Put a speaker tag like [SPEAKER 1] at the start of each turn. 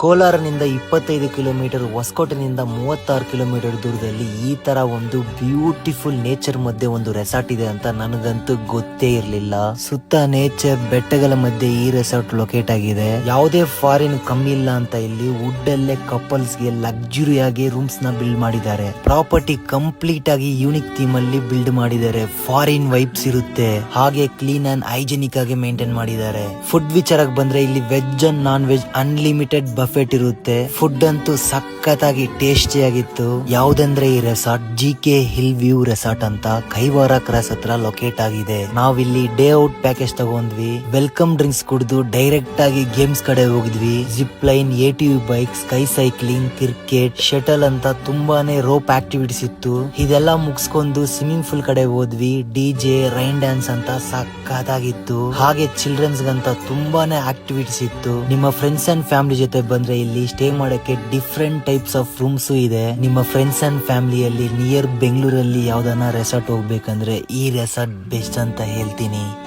[SPEAKER 1] ಕೋಲಾರನಿಂದ 25 kilometre, ಹೊಸಕೋಟೆನಿಂದ 36 kilometre ದೂರದಲ್ಲಿ ಈ ತರ ಒಂದು ಬ್ಯೂಟಿಫುಲ್ ನೇಚರ್ ಮಧ್ಯೆ ಒಂದು ರೆಸಾರ್ಟ್ ಇದೆ ಅಂತ ನನಗಂತೂ ಗೊತ್ತೇ ಇರ್ಲಿಲ್ಲ. ಸುತ್ತ ನೇಚರ್, ಬೆಟ್ಟಗಳ ಮಧ್ಯೆ ಈ ರೆಸಾರ್ಟ್ ಲೊಕೇಟ್ ಆಗಿದೆ. ಯಾವುದೇ ಫಾರಿನ್ ಕಮ್ಮಿ ಇಲ್ಲ ಅಂತ ಇಲ್ಲಿ ವುಡ್ ಅಲ್ಲೇ ಕಪಲ್ಸ್ ಗೆ ಲಕ್ಸುರಿ ಆಗಿ ರೂಮ್ಸ್ ನ ಬಿಲ್ಡ್ ಮಾಡಿದ್ದಾರೆ. ಪ್ರಾಪರ್ಟಿ ಕಂಪ್ಲೀಟ್ ಆಗಿ ಯೂನಿಕ್ ಥೀಮ್ ಅಲ್ಲಿ ಬಿಲ್ಡ್ ಮಾಡಿದ್ದಾರೆ. ಫಾರಿನ್ ವೈಬ್ಸ್ ಇರುತ್ತೆ, ಹಾಗೆ ಕ್ಲೀನ್ ಅಂಡ್ ಹೈಜೆನಿಕ್ ಆಗಿ ಮೇಂಟೈನ್ ಮಾಡಿದ್ದಾರೆ. ಫುಡ್ ವಿಚಾರಕ್ಕೆ ಬಂದ್ರೆ ಇಲ್ಲಿ veg and non veg unlimited Buffett ಇರುತ್ತೆ. ಫುಡ್ ಅಂತೂ ಸಖತ್ತಾಗಿ ಟೇಸ್ಟಿ ಆಗಿತ್ತು. ಯಾವ್ದಂದ್ರೆ ಈ resort GK hill view resort ಅಂತ ಕೈವಾರ ಕ್ರಾಸ್ ಹತ್ರ ಲೊಕೇಟ್ ಆಗಿದೆ. ನಾವಿಲ್ಲಿ ಡೇ ಔಟ್ ಪ್ಯಾಕೇಜ್ ತಗೊಂಡ್ವಿ. ವೆಲ್ಕಮ್ ಡ್ರಿಂಕ್ಸ್ ಕುಡಿದು ಡೈರೆಕ್ಟ್ ಆಗಿ ಗೇಮ್ಸ್ ಕಡೆ ಹೋಗಿದ್ವಿ. Zip line, ATV bike, sky cycling, cricket, shuttle ಅಂತ ತುಂಬಾನೇ ರೋಪ್ ಆಕ್ಟಿವಿಟೀಸ್ ಇತ್ತು. ಇದೆಲ್ಲ ಮುಗಿಸ್ಕೊಂಡು ಸ್ವಿಮ್ಮಿಂಗ್ ಪೂಲ್ ಕಡೆ ಹೋದ್ವಿ. DJ, ರೈನ್ ಡ್ಯಾನ್ಸ್ ಅಂತ ಸಖತ್ತಾಗಿತ್ತು. ಹಾಗೆ ಚಿಲ್ಡ್ರನ್ಸ್ ಗಂತ ತುಂಬಾನೇ ಆಕ್ಟಿವಿಟೀಸ್ ಇತ್ತು. ನಿಮ್ಮ ಫ್ರೆಂಡ್ಸ್ ಅಂಡ್ ಫ್ಯಾಮಿಲಿ ಜೊತೆ ಬಂದ್ರೆ ಇಲ್ಲಿ ಸ್ಟೇ ಮಾಡಕ್ಕೆ ಡಿಫ್ರೆಂಟ್ ಟೈಪ್ಸ್ ಆಫ್ ರೂಮ್ಸ್ ಇದೆ. ನಿಮ್ಮ ಫ್ರೆಂಡ್ಸ್ ಅಂಡ್ ಫ್ಯಾಮಿಲಿಯಲ್ಲಿ ನಿಯರ್ ಬೆಂಗಳೂರಲ್ಲಿ ಯಾವ್ದಾನ ರೆಸಾರ್ಟ್ ಹೋಗ್ಬೇಕಂದ್ರೆ ಈ ರೆಸಾರ್ಟ್ ಬೆಸ್ಟ್ ಅಂತ ಹೇಳ್ತೀನಿ.